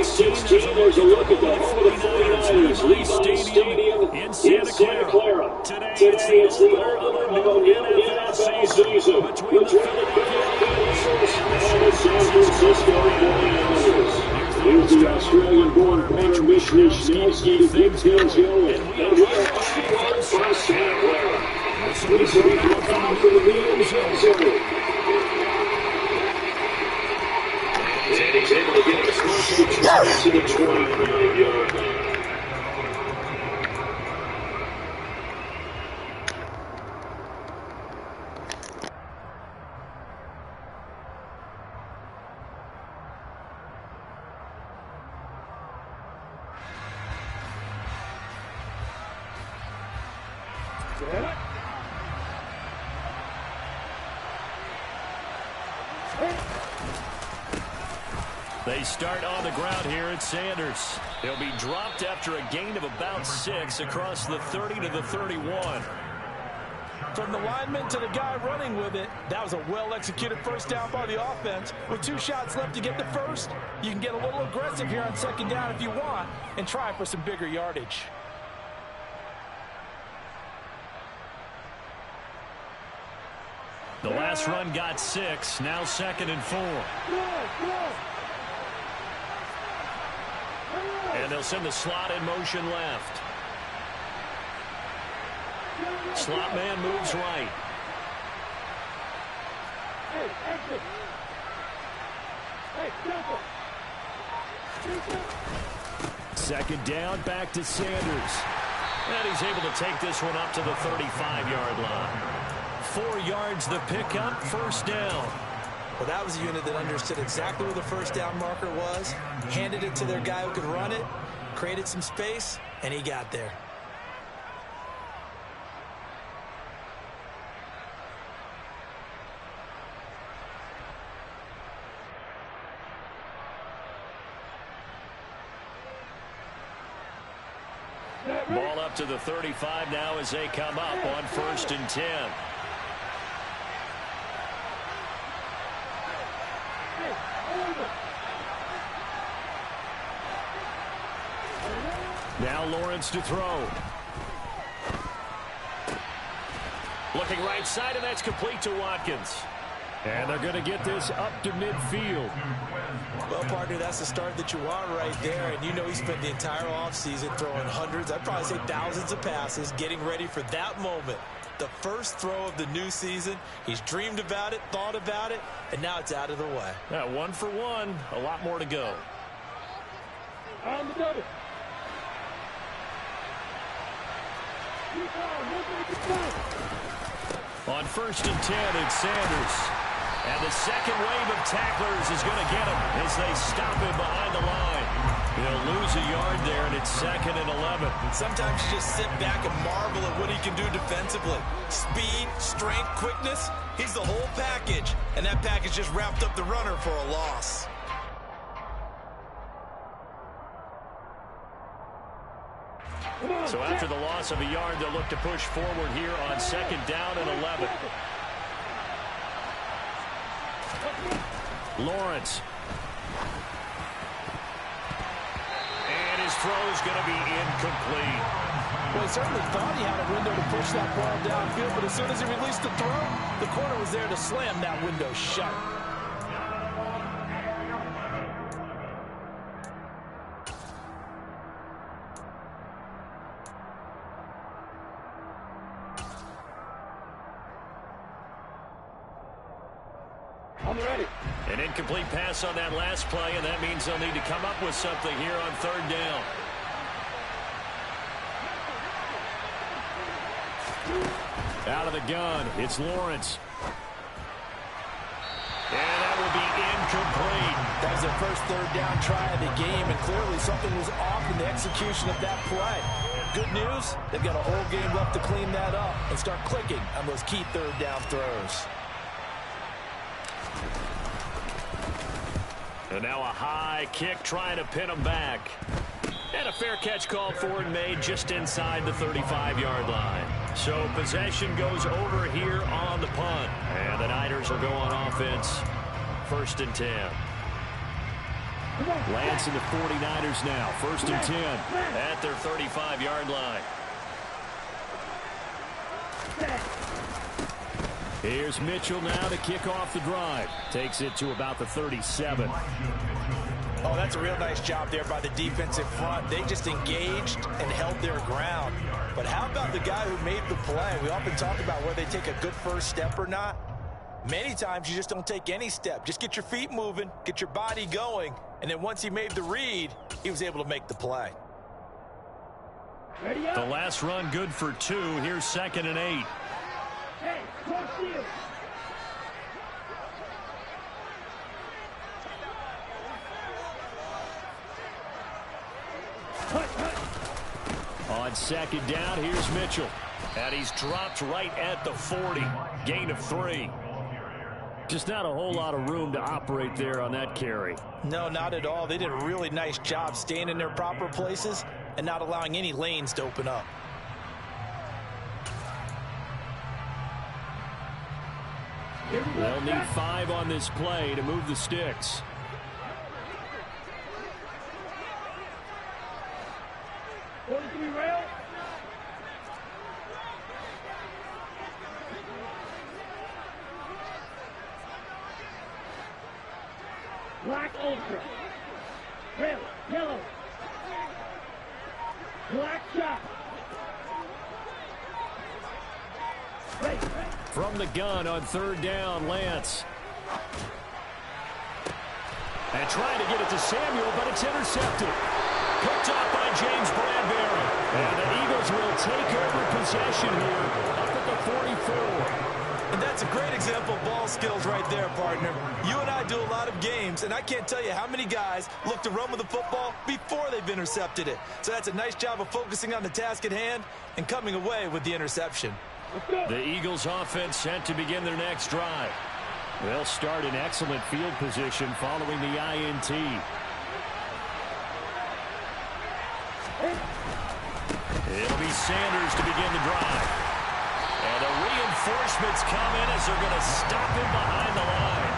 16, there's a look at the home of the 49ers, Levi Stadium in Santa Clara. Today it's the opener of a new NFL season between the Philadelphia Eagles and the San Francisco 49ers. Here's the Australian-born corner, Mishnah Snelsky, to get things going. And we are live from Santa Clara. This will be kickoff for the Eagles zone. And he's able to get us close to the 29-yard line. They start on the ground here at Sanders. They'll be dropped after a gain of about 6 across the 30 to the 31. From the lineman to the guy running with it, that was a well-executed first down by the offense. With 2 shots left to get the first, you can get a little aggressive here on second down if you want and try for some bigger yardage. The last run got 6, now 2nd and 4. And they'll send the slot in motion left. Slot man moves right. Second down, back to Sanders. And he's able to take this one up to the 35-yard line. 4 yards the pickup, first down. Well, that was a unit that understood exactly where the first down marker was, handed it to their guy who could run it, created some space, and he got there. Ball up to the 35 now as they come up on 1st and 10. Now Lawrence to throw. Looking right side, and that's complete to Watkins. And they're going to get this up to midfield. Well, partner, that's the start that you want right there. And you know he spent the entire offseason throwing hundreds, I'd probably say thousands of passes, getting ready for that moment. The first throw of the new season. He's dreamed about it, thought about it, and now it's out of the way. Yeah, 1 for 1. A lot more to go. On the double. On 1st and 10, it's Sanders. And the second wave of tacklers is going to get him as they stop him behind the line. He'll lose a yard there, and it's 2nd and 11. Sometimes you just sit back and marvel at what he can do defensively. Speed, strength, quickness, he's the whole package. And that package just wrapped up the runner for a loss. So after the loss of a yard, they'll look to push forward here on 2nd down and 11. Lawrence. And his throw is going to be incomplete. Well, he certainly thought he had a window to push that ball downfield, but as soon as he released the throw, the corner was there to slam that window shut. An incomplete pass on that last play, and that means they'll need to come up with something here on 3rd down. Out of the gun, it's Lawrence. And that will be incomplete. That was their first 3rd down try of the game, and clearly something was off in the execution of that play. Good news, they've got a whole game left to clean that up and start clicking on those key 3rd down throws. And now a high kick trying to pin him back. And a fair catch called for and made just inside the 35-yard line. So possession goes over here on the punt. And the Niners will go on offense. 1st and 10. Lance and the 49ers now. 1st and 10 at their 35-yard line. Here's Mitchell now to kick off the drive. Takes it to about the 37. Oh, that's a real nice job there by the defensive front. They just engaged and held their ground. But how about the guy who made the play? We often talk about whether they take a good first step or not. Many times you just don't take any step. Just get your feet moving, get your body going, and then once he made the read, he was able to make the play. The last run good for 2. Here's 2nd and 8. Hey, close you. On 2nd down, here's Mitchell. And he's dropped right at the 40. Gain of 3. Just not a whole lot of room to operate there on that carry. No, not at all. They did a really nice job staying in their proper places and not allowing any lanes to open up. They'll need 5 on this play to move the sticks. Rail. Black Ultra. Red, yellow. Black shot. Red. From the gun on 3rd down, Lance. And trying to get it to Samuel, but it's intercepted. Picked off by James Bradbury. And the Eagles will take over possession here up at the 44. And that's a great example of ball skills right there, partner. You and I do a lot of games, and I can't tell you how many guys look to run with the football before they've intercepted it. So that's a nice job of focusing on the task at hand and coming away with the interception. The Eagles offense set to begin their next drive. They'll start in excellent field position following the INT. It'll be Sanders to begin the drive. And the reinforcements come in as they're going to stop him behind the line.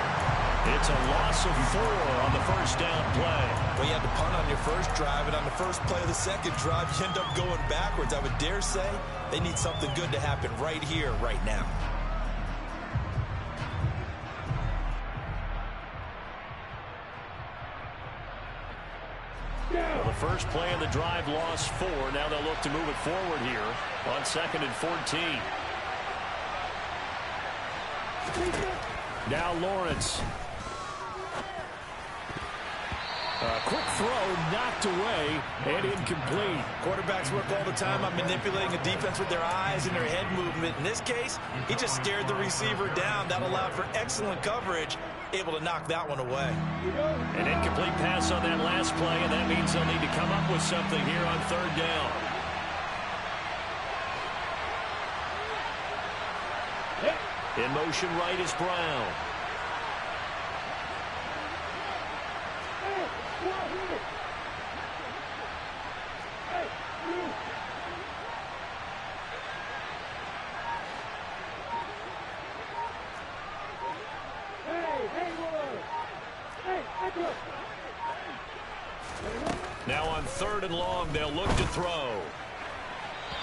It's a loss of 4 on the 1st down play. Well, you had to punt on your first drive, and on the first play of the 2nd drive, you end up going backwards. I would dare say they need something good to happen right here, right now. Well, the first play of the drive lost 4. Now they'll look to move it forward here on 2nd and 14. Now Lawrence. A quick throw knocked away and incomplete. Quarterbacks work all the time on manipulating a defense with their eyes and their head movement. In this case, he just stared the receiver down. That allowed for excellent coverage, able to knock that one away. An incomplete pass on that last play, and that means they'll need to come up with something here on 3rd down. In motion right is Brown. Now on 3rd and long, they'll look to throw.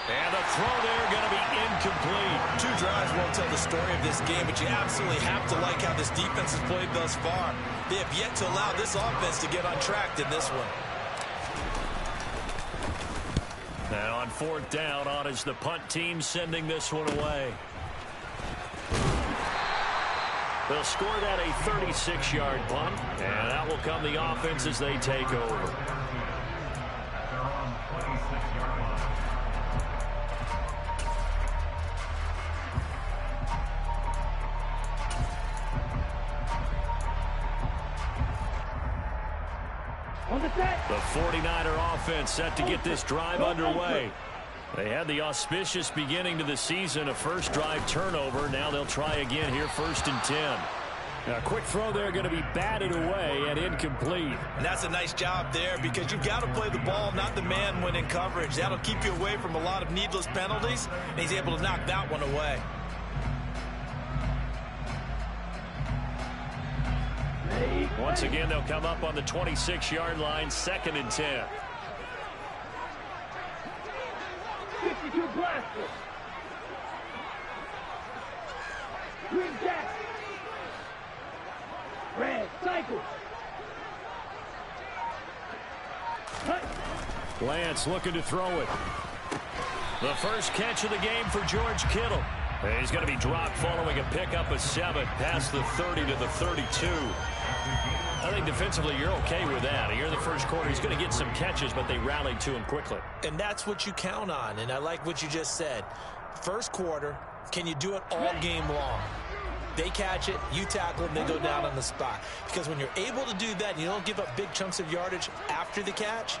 And the throw there going to be incomplete. 2 drives won't tell the story of this game, but you absolutely have to like how this defense has played thus far. They have yet to allow this offense to get on track in this one. Now on 4th down, on is the punt team sending this one away. They'll score that a 36-yard punt, and that will come the offense as they take over. The 49er offense set to get this drive underway. They had the auspicious beginning to the season, a first drive turnover. Now they'll try again here, 1st and 10. A quick throw there going to be batted away and incomplete. And that's a nice job there because you've got to play the ball, not the man when in coverage. That'll keep you away from a lot of needless penalties, and he's able to knock that one away. Once again, they'll come up on the 26-yard line, 2nd and 10. 52 blaster. Green jack. Red cycle. Cut. Lance looking to throw it. The first catch of the game for George Kittle. And he's going to be dropped following a pickup of 7 past the 30 to the 32. I think defensively you're okay with that. Here in the first quarter, he's going to get some catches, but they rallied to him quickly. And that's what you count on, and I like what you just said. First quarter, can you do it all game long? They catch it, you tackle them, they go down on the spot. Because when you're able to do that and you don't give up big chunks of yardage after the catch,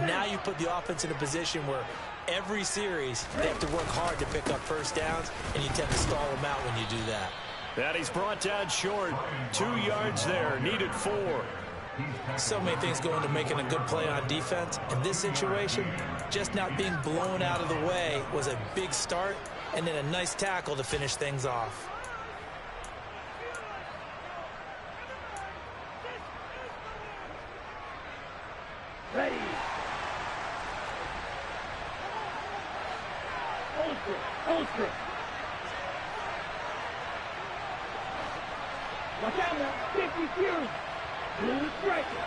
now you put the offense in a position where every series they have to work hard to pick up first downs, and you tend to stall them out when you do that. And he's brought down short. 2 yards there, needed 4. So many things go into making a good play on defense. In this situation, just not being blown out of the way was a big start, and then a nice tackle to finish things off. Ready. Ultra. Watch out now. 50 Fury. Blue striker.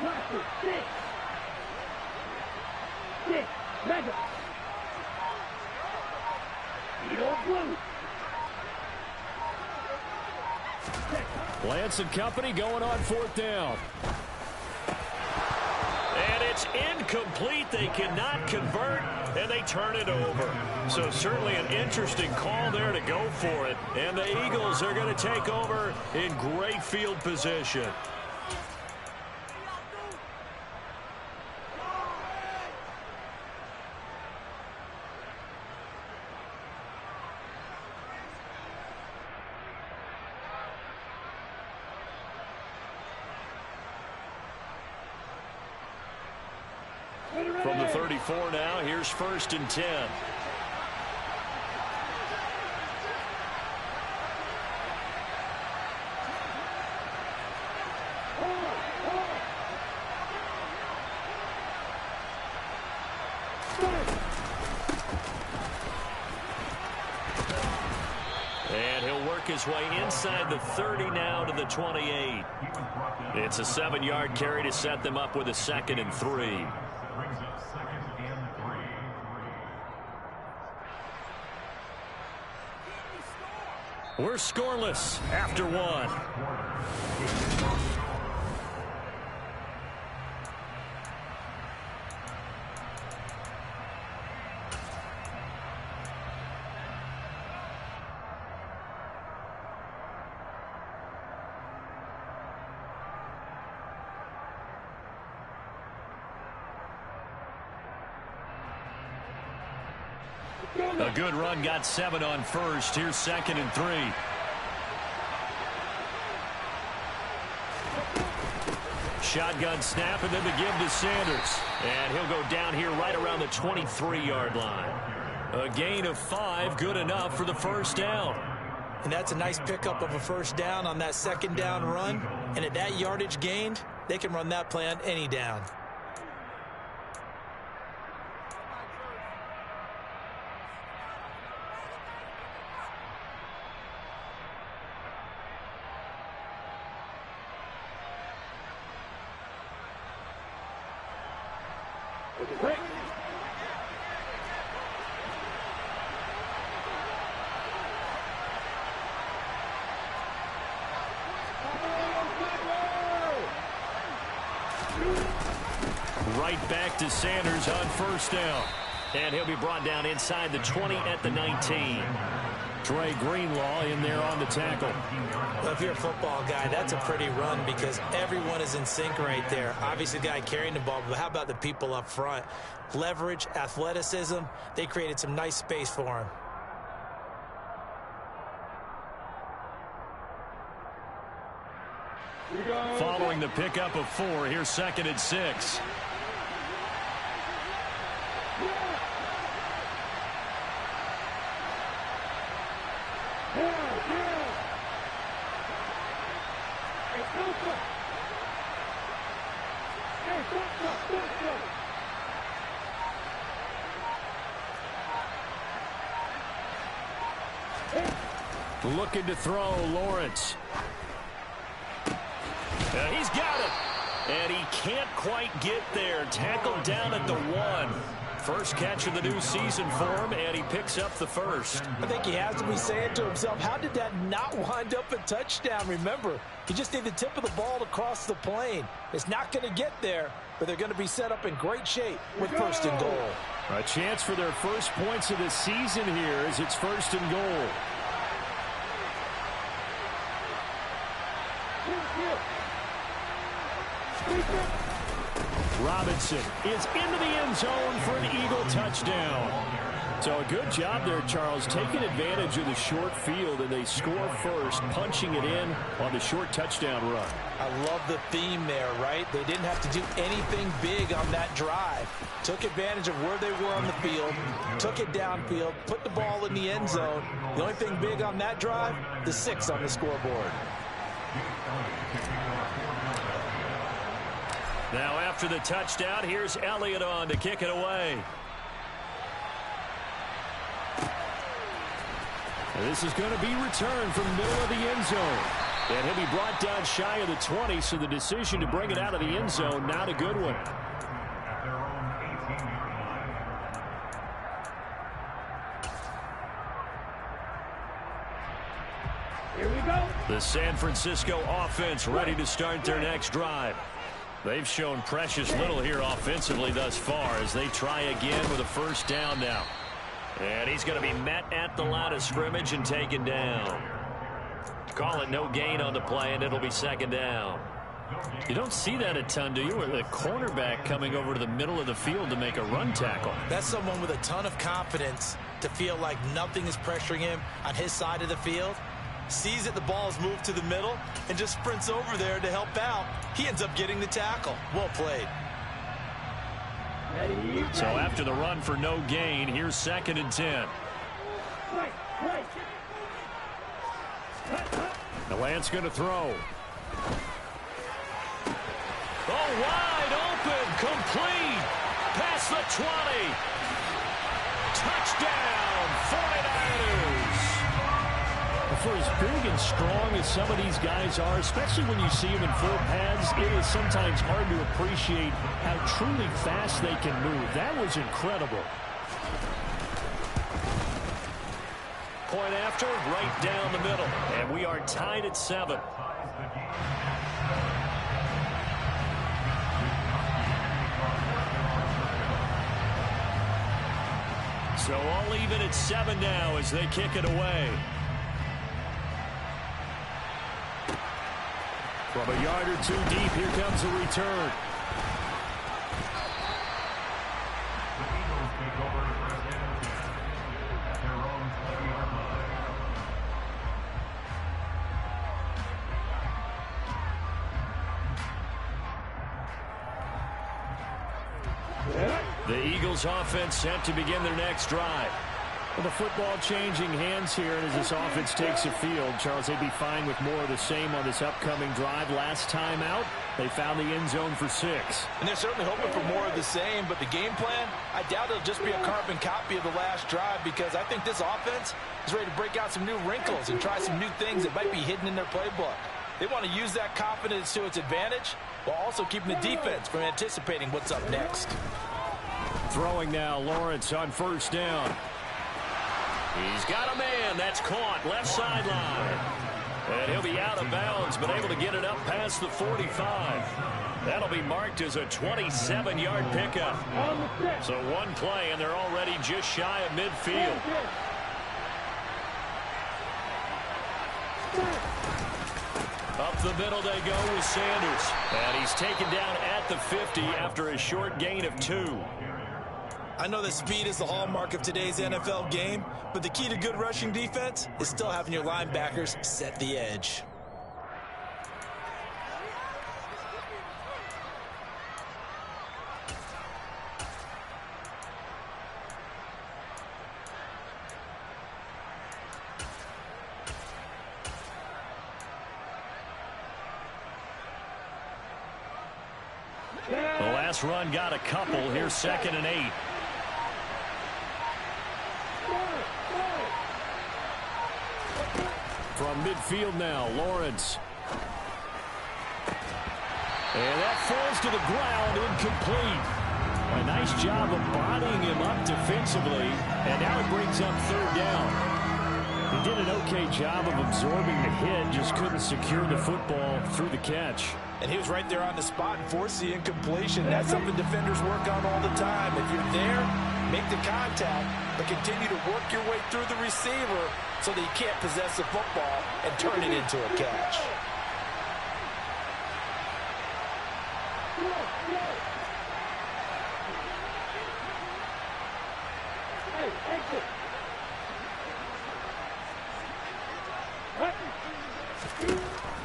Blaster. 6. Mega. Edo blue. Lance and company going on 4th down. And it's incomplete. They cannot convert, and they turn it over. So certainly an interesting call there to go for it. And the Eagles are going to take over in great field position. From the 34 now, here's 1st and 10. And he'll work his way inside the 30 now to the 28. It's a 7-yard carry to set them up with a 2nd and 3. We're scoreless after 1. A good run, got 7 on first. Here's 2nd and 3. Shotgun snap, and then the give to Sanders. And he'll go down here right around the 23-yard line. A gain of 5, good enough for the first down. And that's a nice pickup of a first down on that 2nd down run. And at that yardage gained, they can run that play on any down. Right back to Sanders on first down. And he'll be brought down inside the 20 at the 19. Trey Greenlaw in there on the tackle. Well, if you're a football guy, that's a pretty run because everyone is in sync right there. Obviously, the guy carrying the ball, but how about the people up front? Leverage, athleticism, they created some nice space for him. Following the pickup of 4, here's 2nd and 6. Looking to throw, Lawrence. He's got it. And he can't quite get there. Tackled down at the 1. First catch of the new season for him, and he picks up the first. I think he has to be saying to himself, how did that not wind up a touchdown? Remember, you just need the tip of the ball to cross the plane. It's not going to get there, but they're going to be set up in great shape with first and goal. A chance for their first points of the season here as it's first and goal. Robinson is into the end zone for an Eagle touchdown. So a good job there, Charles, taking advantage of the short field, and they score first, punching it in on the short touchdown run. I love the theme there, right? They didn't have to do anything big on that drive. Took advantage of where they were on the field, took it downfield, put the ball in the end zone. The only thing big on that drive, the 6 on the scoreboard. Now after the touchdown, here's Elliott on to kick it away. And this is going to be returned from the middle of the end zone. And he'll be brought down shy of the 20, so the decision to bring it out of the end zone, not a good one. Here we go. The San Francisco offense ready to start their next drive. They've shown precious little here offensively thus far as they try again with a first down now. And he's going to be met at the line of scrimmage and taken down. Call it no gain on the play, and it'll be second down. You don't see that a ton, do you? With a cornerback coming over to the middle of the field to make a run tackle. That's someone with a ton of confidence to feel like nothing is pressuring him on his side of the field. Sees that the ball is moved to the middle and just sprints over there to help out. He ends up getting the tackle. Well played. So after the run for no gain, here's second and 10. The Lance going to throw. Oh, wide open, complete. Past the 20. Touchdown, 49ers. For as big and strong as some of these guys are, especially when you see them in full pads, it is sometimes hard to appreciate how truly fast they can move. That was incredible. Point after, right down the middle. And we are tied at 7. So all even at 7 now as they kick it away. From a yard or 2 deep, here comes a return. The Eagles offense set to begin their next drive. Well, the football changing hands here, and as this offense takes the field, Charles, they'd be fine with more of the same on this upcoming drive. Last time out, they found the end zone for 6. And they're certainly hoping for more of the same, but the game plan, I doubt it'll just be a carbon copy of the last drive, because I think this offense is ready to break out some new wrinkles and try some new things that might be hidden in their playbook. They want to use that confidence to its advantage while also keeping the defense from anticipating what's up next. Throwing now, Lawrence on first down. He's got a man. That's caught. Left sideline. And he'll be out of bounds, but able to get it up past the 45. That'll be marked as a 27-yard pickup. So one play, and they're already just shy of midfield. Up the middle they go with Sanders. And he's taken down at the 50 after a short gain of 2. I know that speed is the hallmark of today's NFL game, but the key to good rushing defense is still having your linebackers set the edge. The last run got a couple. Here's 2nd and 8. From midfield now, Lawrence. And that falls to the ground, incomplete. A nice job of bodying him up defensively, and now it brings up 3rd down. He did an okay job of absorbing the hit, just couldn't secure the football through the catch. And he was right there on the spot and forced the incompletion. That's something defenders work on all the time. If you're there, make the contact, but continue to work your way through the receiver so that you can't possess the football and turn it into a catch.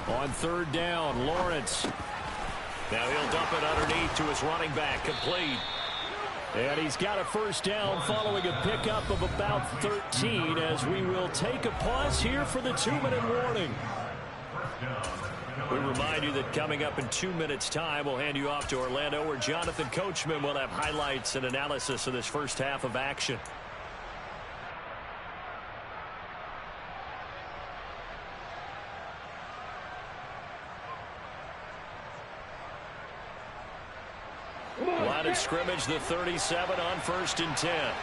On 3rd down, Lawrence. Now he'll dump it underneath to his running back, complete. And he's got a 1st down following a pickup of about 13 as we will take a pause here for the 2-minute warning. We remind you that coming up in 2 minutes' time, we'll hand you off to Orlando, where Jonathan Coachman will have highlights and analysis of this first half of action. Line of scrimmage, the 37 on 1st and 10.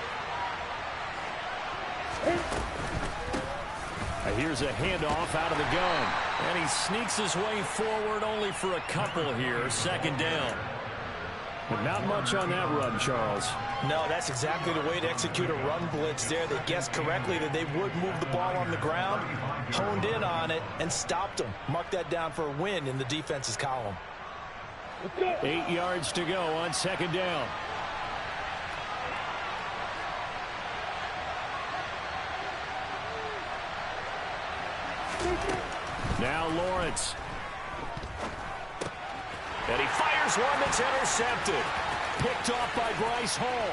Here's a handoff out of the gun. And he sneaks his way forward only for a couple here. 2nd down. But not much on that run, Charles. No, that's exactly the way to execute a run blitz there. They guessed correctly that they would move the ball on the ground, honed in on it, and stopped them. Mark that down for a win in the defense's column. 8 yards to go on 2nd down. Now Lawrence. And he fires one that's intercepted. Picked off by Bryce Hall.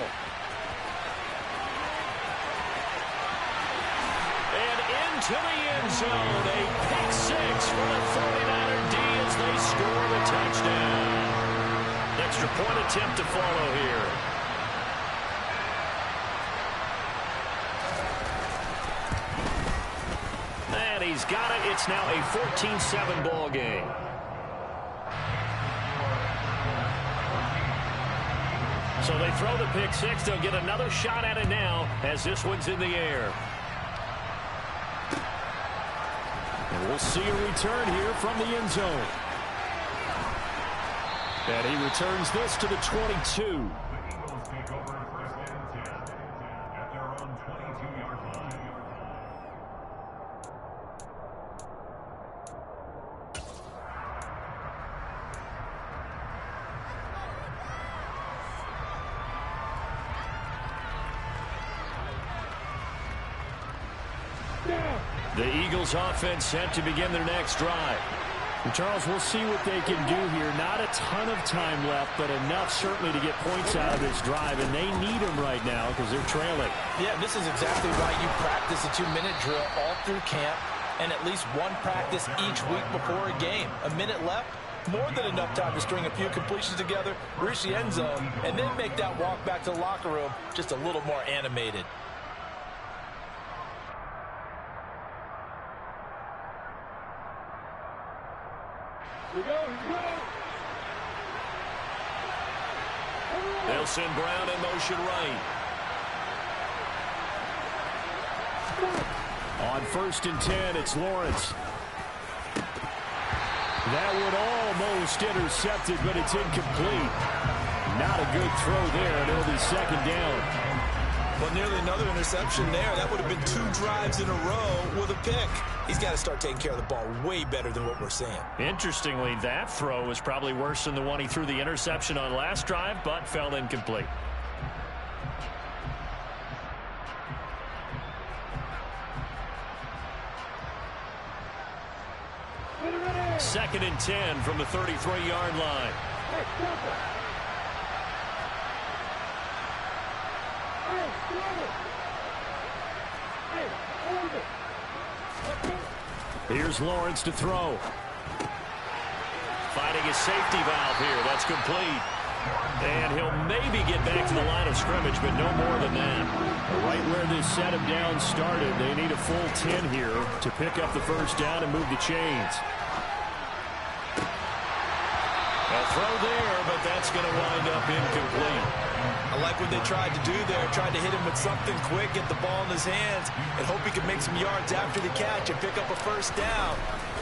And into the end zone. A pick 6 for the 49er D as they score the touchdown. Extra point attempt to follow here. And he's got it. It's now a 14-7 ball game. So they throw the pick 6. They'll get another shot at it now as this one's in the air. And we'll see a return here from the end zone. And he returns this to the 22. The Eagles offense set to begin their next drive. And Charles, we'll see what they can do here. Not a ton of time left, but enough certainly to get points out of this drive, and they need them right now because they're trailing. Yeah, this is exactly why you practice a 2-minute drill all through camp and at least one practice each week before a game. A minute left, more than enough time to string a few completions together, reach the end zone, and then make that walk back to the locker room just a little more animated. They'll send Brown in motion right. On 1st and 10, it's Lawrence. That would almost intercept it, but it's incomplete. Not a good throw there, and it'll be 2nd down. Well, nearly another interception there. That would have been 2 drives in a row with a pick. He's got to start taking care of the ball way better than what we're seeing. Interestingly, that throw was probably worse than the one he threw the interception on last drive, but fell incomplete. Second and 10 from the 33-yard line. Here's Lawrence to throw. Finding a safety valve here. That's complete. And he'll maybe get back to the line of scrimmage, but no more than that. Right where this set of downs started, they need a full 10 here to pick up the first down and move the chains. A throw there, but that's going to wind up incomplete. I like what they tried to do there. Tried to hit him with something quick, get the ball in his hands, and hope he could make some yards after the catch and pick up a first down.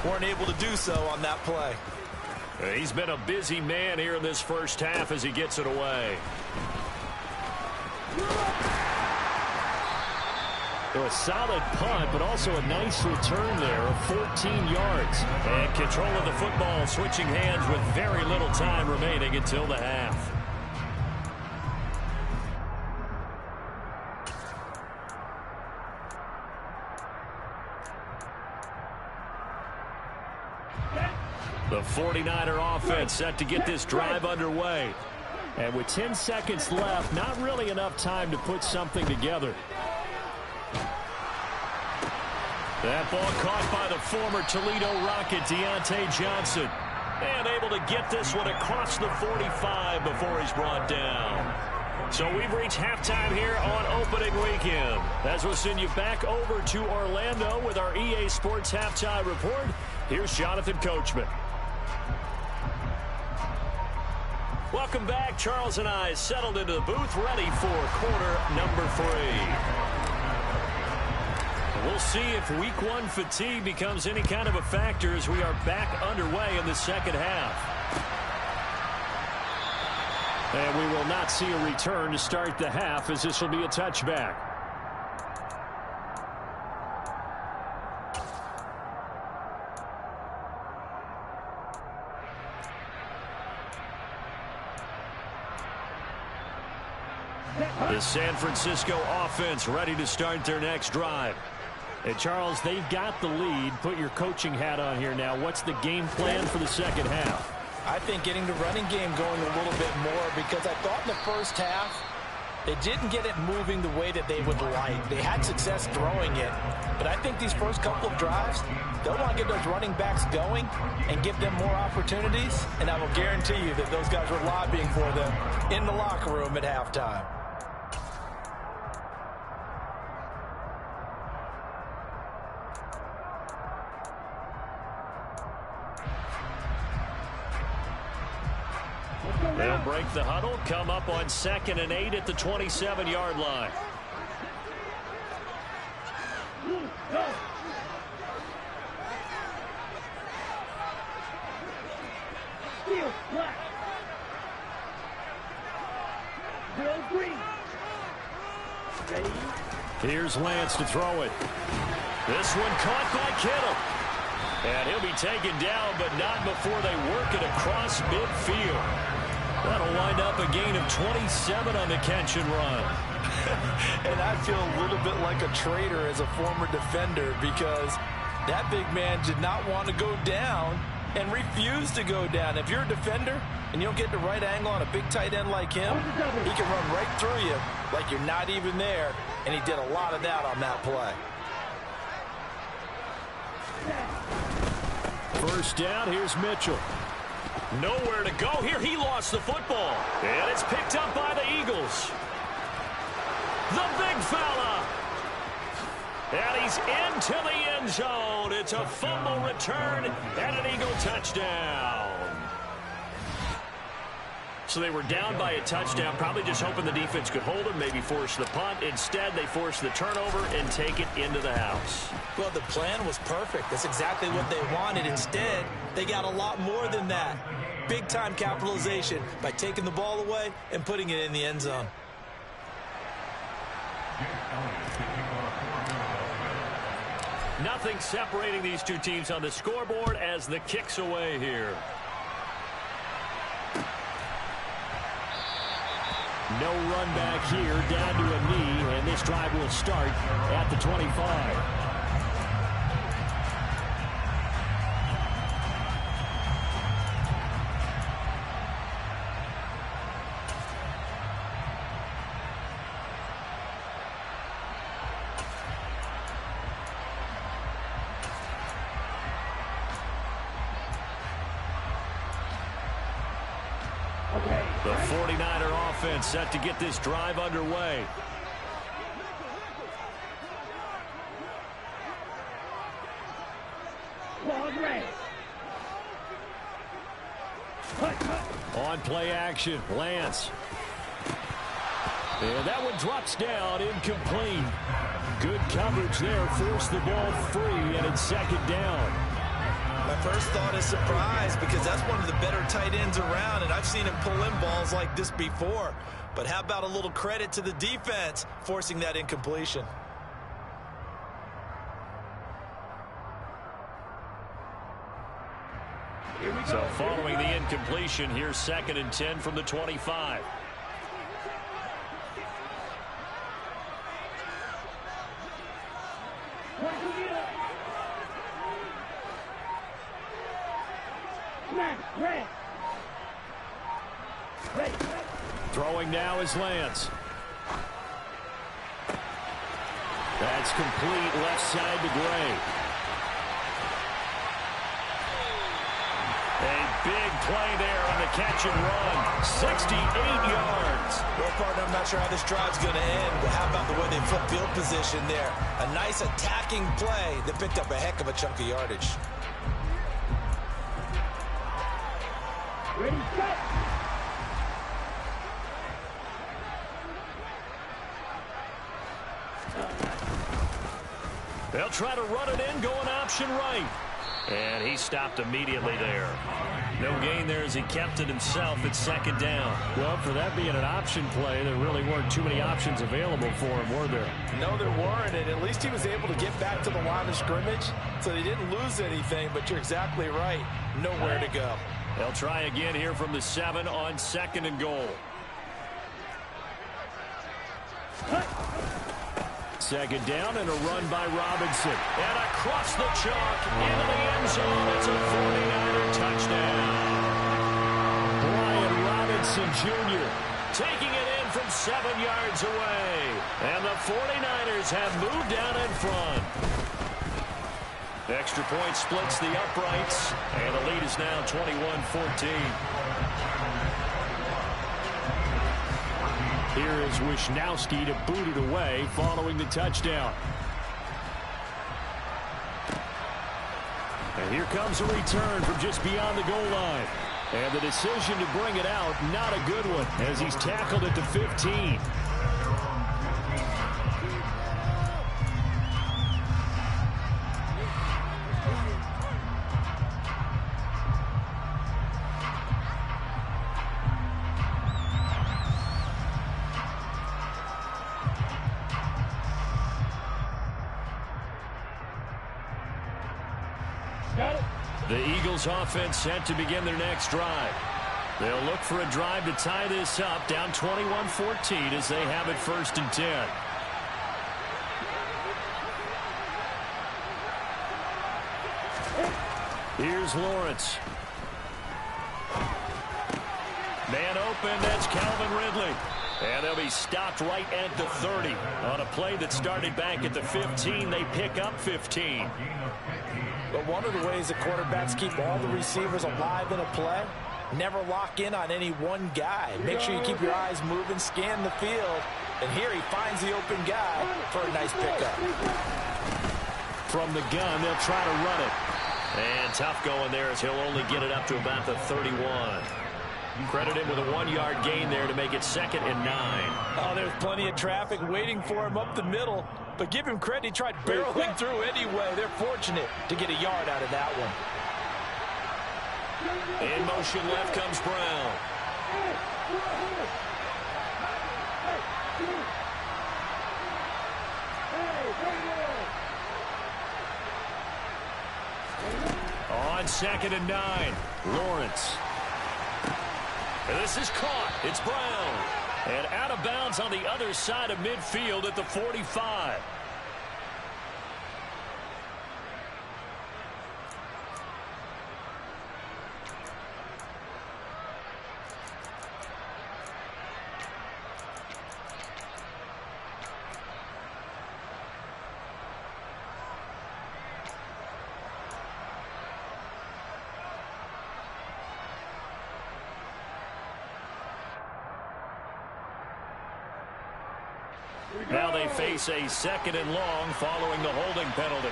Weren't able to do so on that play. He's been a busy man here in this first half as he gets it away. So a solid punt, but also a nice return there of 14 yards. And control of the football, switching hands with very little time remaining until the half. The 49er offense set to get this drive underway. And with 10 seconds left, not really enough time to put something together. That ball caught by the former Toledo Rocket, Deontay Johnson. And able to get this one across the 45 before he's brought down. So we've reached halftime here on opening weekend. As we'll send you back over to Orlando with our EA Sports Halftime Report. Here's Jonathan Coachman. Welcome back. Charles and I settled into the booth, ready for quarter number 3. We'll see if week 1 fatigue becomes any kind of a factor as we are back underway in the second half. And we will not see a return to start the half, as this will be a touchback. The San Francisco offense ready to start their next drive. And Charles, they've got the lead. Put your coaching hat on here now. What's the game plan for the second half? I think getting the running game going a little bit more, because I thought in the first half they didn't get it moving the way that they would like. They had success throwing it, but I think these first couple of drives, they'll want to get those running backs going and give them more opportunities, and I will guarantee you that those guys were lobbying for them in the locker room at halftime. They'll break the huddle, come up on 2nd and 8 at the 27-yard line. Here's Lance to throw it. This one caught by Kittle. And he'll be taken down, but not before they work it across midfield. That'll wind up a gain of 27 on the catch and run. And I feel a little bit like a traitor as a former defender, because that big man did not want to go down and refused to go down. If you're a defender and you don't get the right angle on a big tight end like him, he can run right through you like you're not even there, and he did a lot of that on that play. First down, here's Mitchell. Nowhere to go here. He lost the football. And it's picked up by the Eagles. The big fella. And he's into the end zone. It's a fumble return and an Eagle touchdown. So they were down by a touchdown, probably just hoping the defense could hold them, maybe force the punt. Instead, they force the turnover and take it into the house. Well, the plan was perfect. That's exactly what they wanted. Instead, they got a lot more than that. Big-time capitalization by taking the ball away and putting it in the end zone. Nothing separating these two teams on the scoreboard as the kick's away here. No run back here, down to a knee, and this drive will start at the 25. The 49er offense set to get this drive underway. On play action, Lance. And that one drops down, incomplete. Good coverage there, forced the ball free, and it's second down. My first thought is surprise, because that's one of the better tight ends around, and I've seen him pull in balls like this before. But how about a little credit to the defense forcing that incompletion? So following the incompletion, here's 2nd and 10 from the 25. Throwing now is Lance. That's complete, left side to Gray. A big play there on the catch and run. 68 yards. Well, partner, I'm not sure how this drive's going to end, but how about the way they flip field position there? A nice attacking play that picked up a heck of a chunk of yardage. Ready, set. They'll try to run it in, going option right. And he stopped immediately there. No gain there as he kept it himself at 2nd down. Well, for that being an option play, there really weren't too many options available for him, were there? No, there weren't, and at least he was able to get back to the line of scrimmage, so they didn't lose anything, but you're exactly right. Nowhere to go. They'll try again here from the 7 on 2nd and goal. 2nd down and a run by Robinson. And across the chalk into the end zone. It's a 49er touchdown. Brian Robinson Jr. taking it in from 7 yards away. And the 49ers have moved down in front. The extra point splits the uprights. And the lead is now 21-14. Here is Wisnowski to boot it away following the touchdown. And here comes a return from just beyond the goal line. And the decision to bring it out, not a good one, as he's tackled at the 15. The Eagles offense set to begin their next drive. They'll look for a drive to tie this up, down 21-14 as they have it 1st and 10. Here's Lawrence. Man open, that's Calvin Ridley. And they'll be stopped right at the 30. On a play that started back at the 15, they pick up 15. But one of the ways that quarterbacks keep all the receivers alive in a play, never lock in on any one guy. Make sure you keep your eyes moving, scan the field, and here he finds the open guy for a nice pickup. From the gun, they'll try to run it. And tough going there as he'll only get it up to about the 31. Credit him with a 1-yard gain there to make it 2nd and 9. Oh, there's plenty of traffic waiting for him up the middle. But give him credit, he tried barreling through anyway. They're fortunate to get a yard out of that one. In motion left comes Brown. On 2nd and 9, Lawrence. And this is caught. It's Brown. And out of bounds on the other side of midfield at the 45. Now they face a 2nd and long following the holding penalty.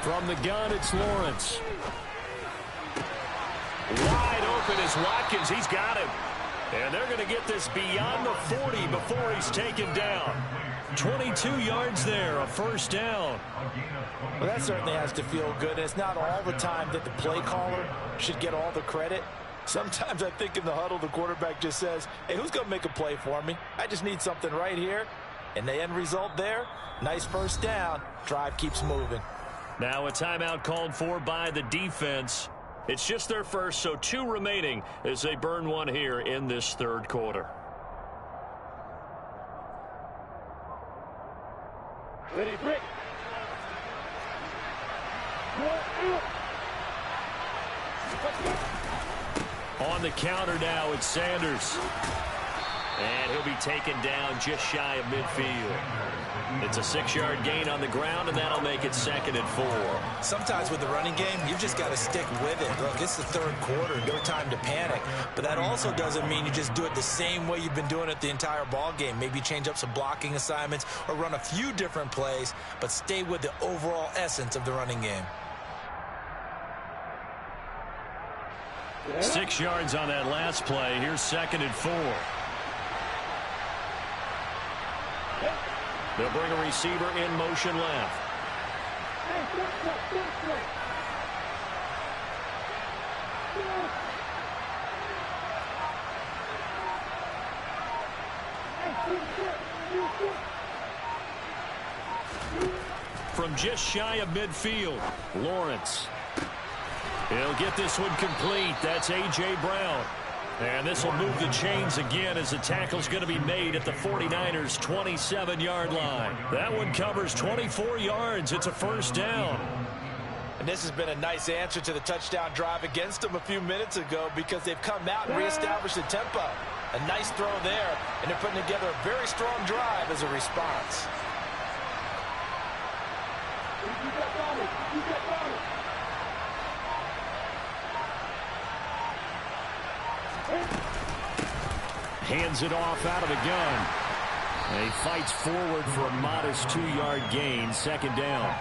From the gun, it's Lawrence. Wide open is Watkins. He's got him. And they're going to get this beyond the 40 before he's taken down. 22 yards there, a first down. Well, that certainly has to feel good. It's not all the time that the play caller should get all the credit. Sometimes I think in the huddle, the quarterback just says, hey, who's going to make a play for me? I just need something right here. And the end result there, nice first down. Drive keeps moving. Now a timeout called for by the defense. It's just their first, so 2 remaining as they burn one here in this 3rd quarter. Ready, break. On the counter now, it's Sanders. And he'll be taken down just shy of midfield. It's a 6-yard gain on the ground, and that'll make it 2nd and 4. Sometimes with the running game, you've just got to stick with it. Look, it's the 3rd quarter, no time to panic. But that also doesn't mean you just do it the same way you've been doing it the entire ball game. Maybe change up some blocking assignments or run a few different plays, but stay with the overall essence of the running game. 6 yards on that last play. Here's 2nd and 4. They'll bring a receiver in motion left. From just shy of midfield, Lawrence. He'll get this one complete. That's A.J. Brown. And this will move the chains again as the tackle's going to be made at the 49ers' 27-yard line. That one covers 24 yards. It's a first down. And this has been a nice answer to the touchdown drive against them a few minutes ago because they've come out and reestablished the tempo. A nice throw there, and they're putting together a very strong drive as a response. Hands it off out of the gun. And he fights forward for a modest 2-yard gain, 2nd down.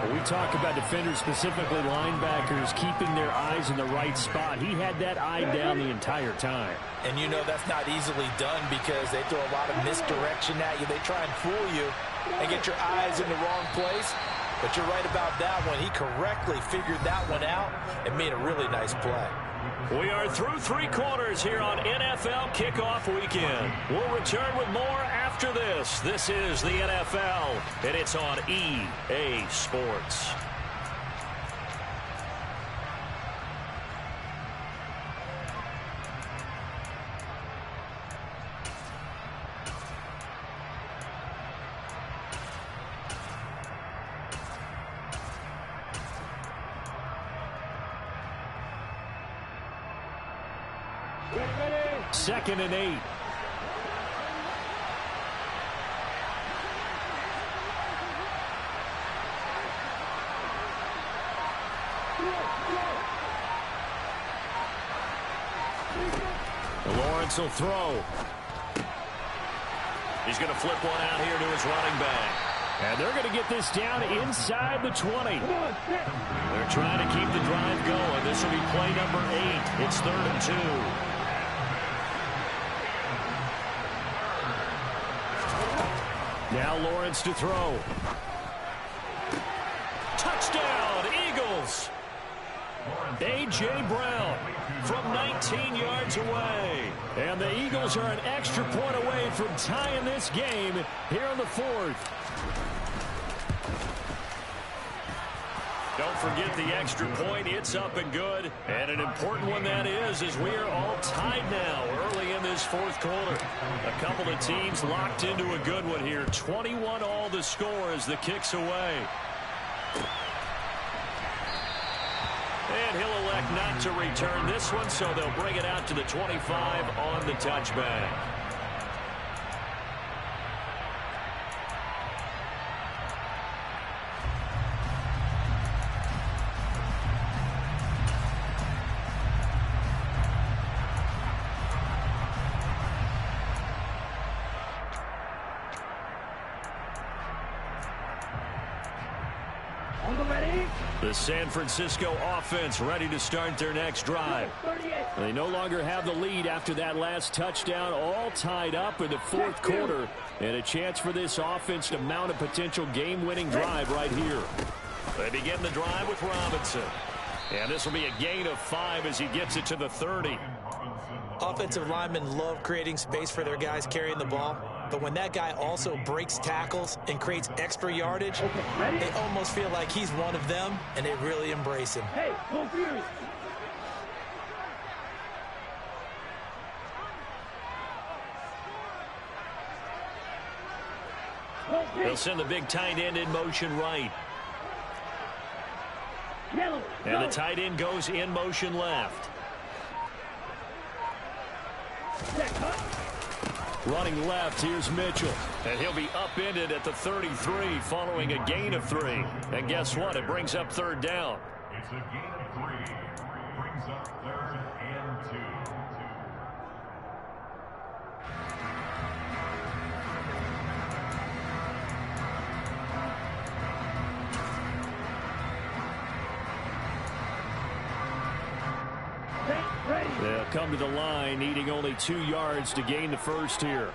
When we talk about defenders, specifically linebackers, keeping their eyes in the right spot, he had that eye down the entire time. And you know that's not easily done because they throw a lot of misdirection at you. They try and fool you and get your eyes in the wrong place. But you're right about that one. He correctly figured that one out and made a really nice play. We are through 3 quarters here on NFL Kickoff Weekend. We'll return with more after this. This is the NFL, and it's on EA Sports. Second and 8. Lawrence will throw. He's going to flip one out here to his running back. And they're going to get this down inside the 20. They're trying to keep the drive going. This will be play number 8. It's 3rd and 2. Now Lawrence to throw. Touchdown, Eagles. A.J. Brown from 19 yards away. And the Eagles are an extra point away from tying this game here in the 4th. Don't forget the extra point. It's up and good. And an important one that is, as we are all tied now early in this 4th quarter. A couple of teams locked into a good one here. 21 all the score as the kick's away. And he'll elect not to return this one, so they'll bring it out to the 25 on the touchback. On the ready. The San Francisco offense ready to start their next drive. 38. They no longer have the lead after that last touchdown, all tied up in the fourth quarter, and a chance for this offense to mount a potential game-winning drive right here. They begin the drive with Robinson, and this will be a gain of 5 as he gets it to the 30. Offensive linemen love creating space for their guys carrying the ball, but when that guy also breaks tackles and creates extra yardage, they almost feel like he's one of them, and they really embrace him. Hey, go Fury. They'll send the big tight end in motion right. Yellow. And the tight end goes in motion left. Running left, here's Mitchell. And he'll be upended at the 33 following a gain of 3. And guess what? It brings up third down. It's a gain of 3. Brings up 3rd and 2. They'll come to the line, needing only 2 yards to gain the first here.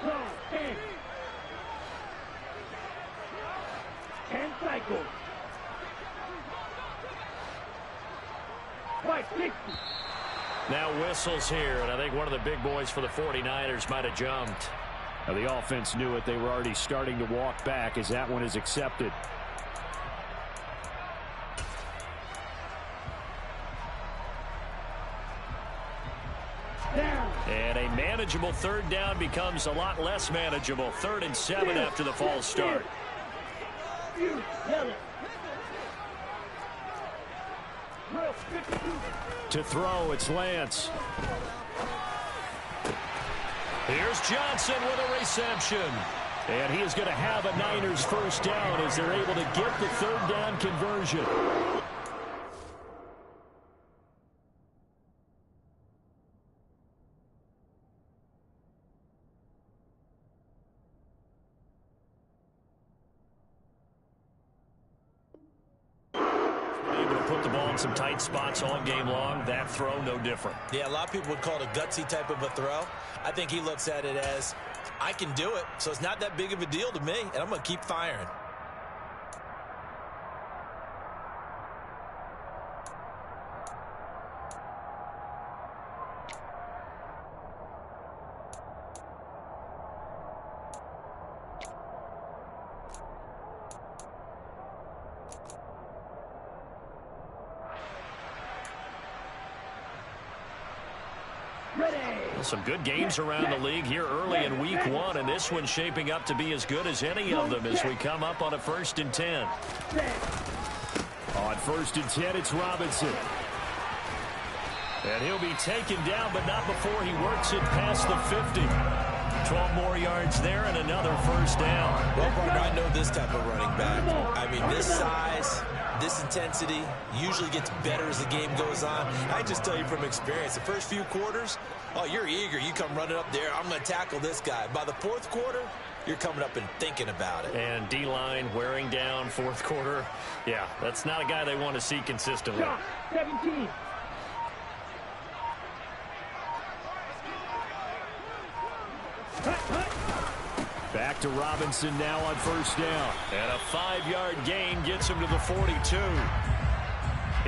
Go, 10 cycles. 560. Now whistles here, and I think one of the big boys for the 49ers might have jumped. Now the offense knew it. They were already starting to walk back as that one is accepted. Down. And a manageable third down becomes a lot less manageable. 3rd and 7 after the false start. Fury. Yellow. 52. To throw, it's Lance. Here's Johnson with a reception. And he is going to have a Niners first down as they're able to get the third down conversion. Able to put the ball in some tight spots all game long. That throw, no different. Yeah, a lot of people would call it a gutsy type of a throw. I think he looks at it as, I can do it, so it's not that big of a deal to me, and I'm going to keep firing. Some good games around the league here early in week 1, and this one's shaping up to be as good as any of them as we come up on a 1st and 10. On 1st and 10, it's Robinson. And he'll be taken down, but not before he works it past the 50. 12 more yards there and another first down. Well, partner, I know this type of running back. I mean, this size, this intensity usually gets better as the game goes on. I just tell you from experience, the first few quarters, oh, you're eager. You come running up there. I'm going to tackle this guy. By the 4th quarter, you're coming up and thinking about it. And D-line wearing down 4th quarter. Yeah, that's not a guy they want to see consistently. 17. Back to Robinson now on first down. And a 5-yard gain gets him to the 42.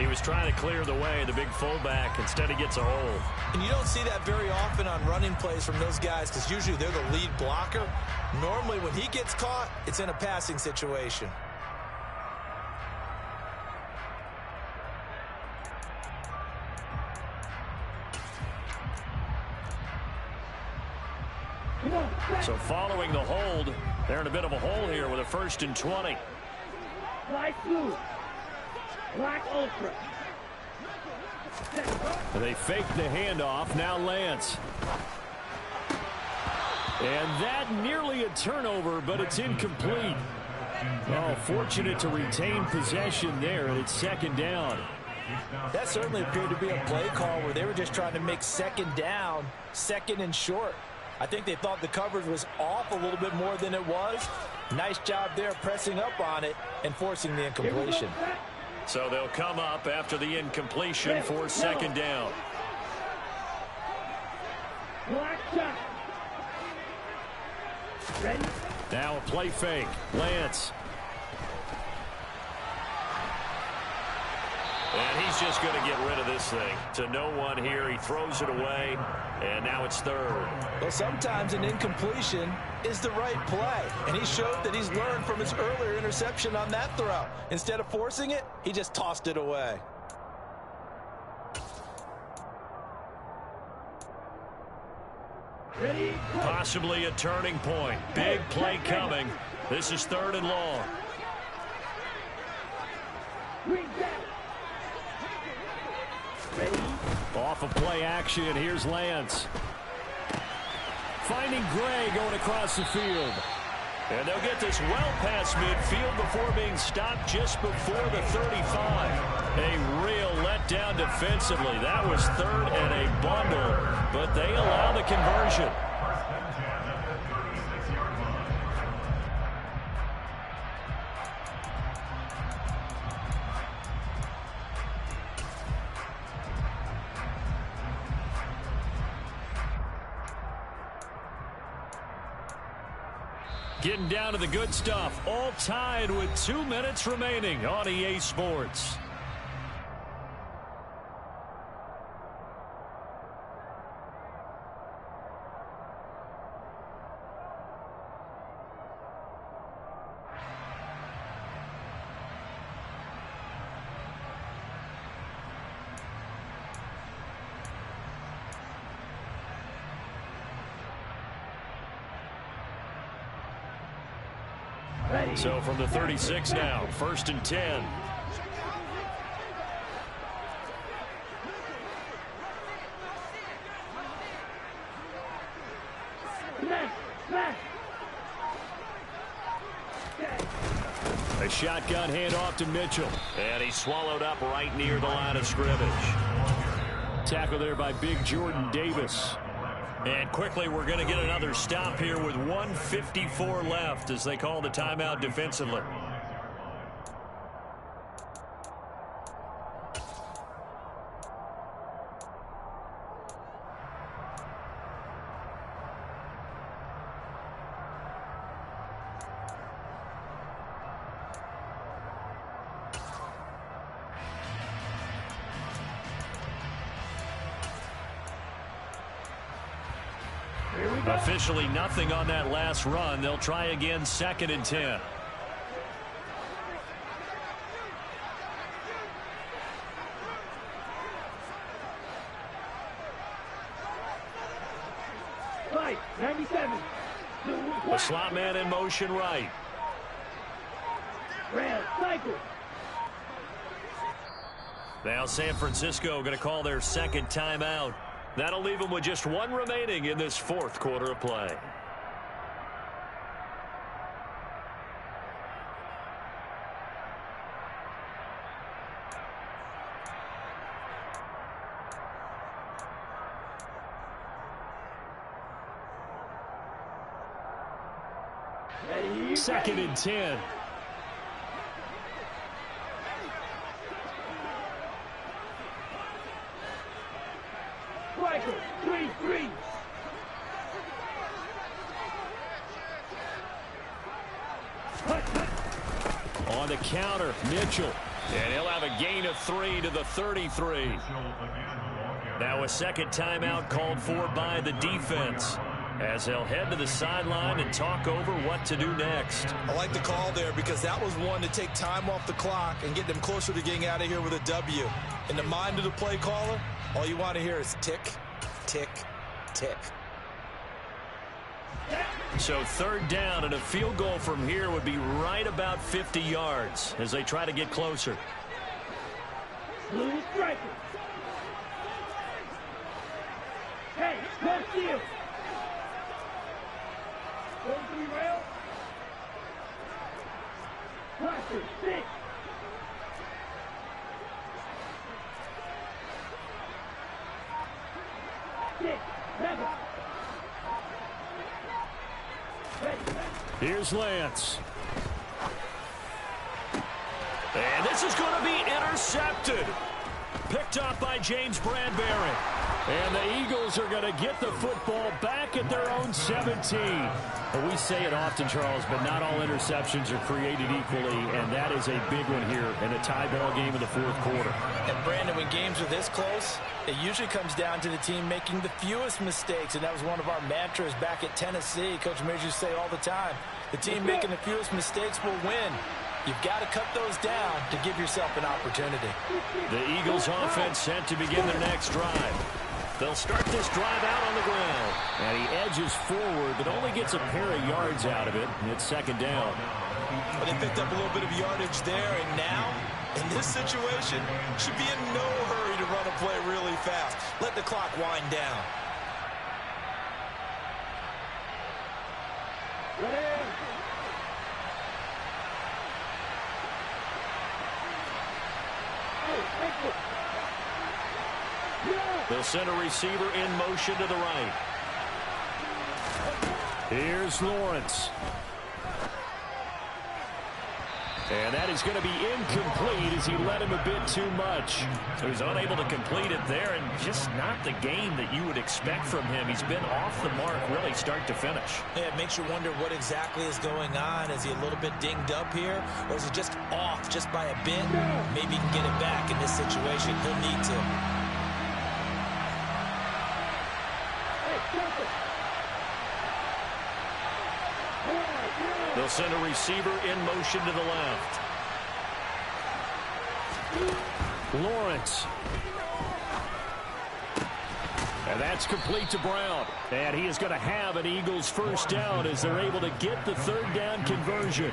He was trying to clear the way, the big fullback. Instead, he gets a hole. And you don't see that very often on running plays from those guys because usually they're the lead blocker. Normally, when he gets caught, it's in a passing situation. So following the hold, they're in a bit of a hole here with a 1st and 20. Light blue. Black ultra. They fake the handoff. Now Lance. And that nearly a turnover, but it's incomplete. Oh, fortunate to retain possession there, and it's 2nd down. That certainly appeared to be a play call where they were just trying to make 2nd down, 2nd and short. I think they thought the coverage was off a little bit more than it was. Nice job there pressing up on it and forcing the incompletion. So they'll come up after the incompletion for second down. Black shot. Ready? Now a play fake. Lance. And he's just going to get rid of this thing. To no one here. He throws it away. And now it's third. Well, sometimes an incompletion is the right play. And he showed that he's learned from his earlier interception on that throw. Instead of forcing it, he just tossed it away. Ready? Possibly a turning point. Big play coming. This is third and long. Bring that. Ready? Off of play action. Here's Lance. Finding Gray going across the field. And they'll get this well past midfield before being stopped just before the 35. A real letdown defensively. That was third and a bundle, but they allow the conversion. Getting down to the good stuff. All tied with 2 minutes remaining on EA Sports. So from the 36 now, first and 10. A shotgun handoff to Mitchell. And he's swallowed up right near the line of scrimmage. Tackle there by Big Jordan Davis. And quickly, we're going to get another stop here with 1:54 left as they call the timeout defensively. Officially nothing on that last run. They'll try again, second and 10. Right, 97. The slot man in motion right. Red, cycle. Now San Francisco going to call their second timeout. That'll leave them with just one remaining in this fourth quarter of play. Ready? Second and 10. Striker, 3-3. On the counter, Mitchell. And he'll have a gain of 3 to the 33. Now a second timeout called for by the defense, as they'll head to the sideline and talk over what to do next. I like the call there because that was one to take time off the clock and get them closer to getting out of here with a W. In the mind of the play caller, all you want to hear is tick, tick, tick. So third down, and a field goal from here would be right about 50 yards as they try to get closer. Blue striker. Hey, no steal. 1-3 rail. Cluster, 6. Here's Lance. And this is going to be intercepted. Picked up by James Bradbury. And the Eagles are going to get the football back at their own 17. Well, we say it often, Charles, but not all interceptions are created equally, and that is a big one here in a tie ball game in the fourth quarter. And, Brandon, when games are this close, it usually comes down to the team making the fewest mistakes, and that was one of our mantras back at Tennessee. Coach Mears used to say all the time, the team making the fewest mistakes will win. You've got to cut those down to give yourself an opportunity. The Eagles offense set to begin their next drive. They'll start this drive out on the ground. And he edges forward, but only gets a pair of yards out of it. And it's second down. But they picked up a little bit of yardage there, and now, in this situation, should be in no hurry to run a play really fast. Let the clock wind down. They'll send a receiver in motion to the right. Here's Lawrence. And that is going to be incomplete as he led him a bit too much. So he's unable to complete it there, and just not the game that you would expect from him. He's been off the mark really start to finish. Yeah, it makes you wonder what exactly is going on. Is he a little bit dinged up here, or is he just off just by a bit? Maybe he can get it back in this situation. He'll need to. They'll send a receiver in motion to the left. Lawrence. And that's complete to Brown. And he is going to have an Eagles first down as they're able to get the third down conversion.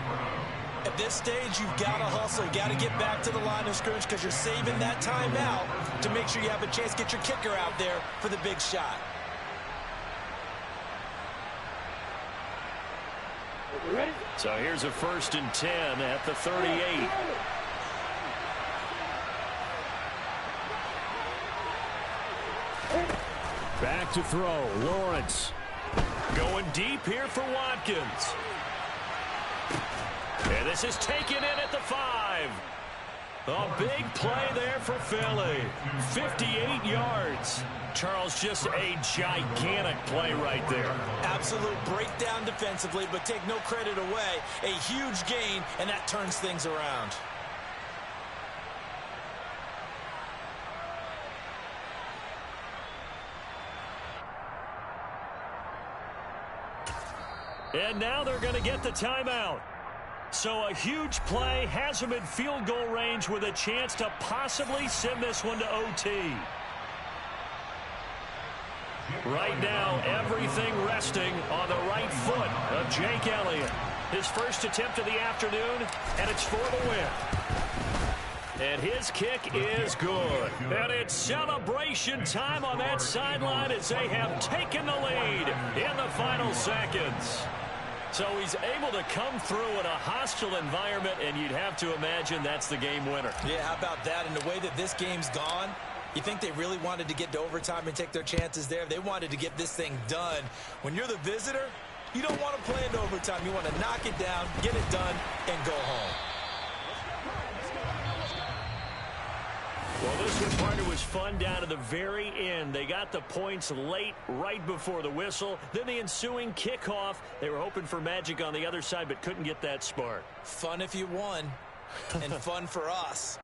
At this stage, you've got to hustle. You've got to get back to the line of scrimmage because you're saving that timeout to make sure you have a chance to get your kicker out there for the big shot. So here's a 1st and 10 at the 38. Back to throw. Lawrence. Going deep here for Watkins. And this is taken in at the 5. A big play there for Philly. 58 yards. Charles, just a gigantic play right there. Absolute breakdown defensively, but take no credit away. A huge gain, and that turns things around. And now they're going to get the timeout. So a huge play has them in field goal range with a chance to possibly send this one to OT. Right now, everything resting on the right foot of Jake Elliott. His first attempt of the afternoon, and it's for the win. And his kick is good. And it's celebration time on that sideline as they have taken the lead in the final seconds. So he's able to come through in a hostile environment, and you'd have to imagine that's the game winner. Yeah, how about that? And the way that this game's gone, you think they really wanted to get to overtime and take their chances there? They wanted to get this thing done. When you're the visitor, you don't want to play into overtime. You want to knock it down, get it done, and go home. Well, this one, partner, was fun down to the very end. They got the points late, right before the whistle. Then the ensuing kickoff. They were hoping for magic on the other side, but couldn't get that spark. Fun if you won, and fun for us.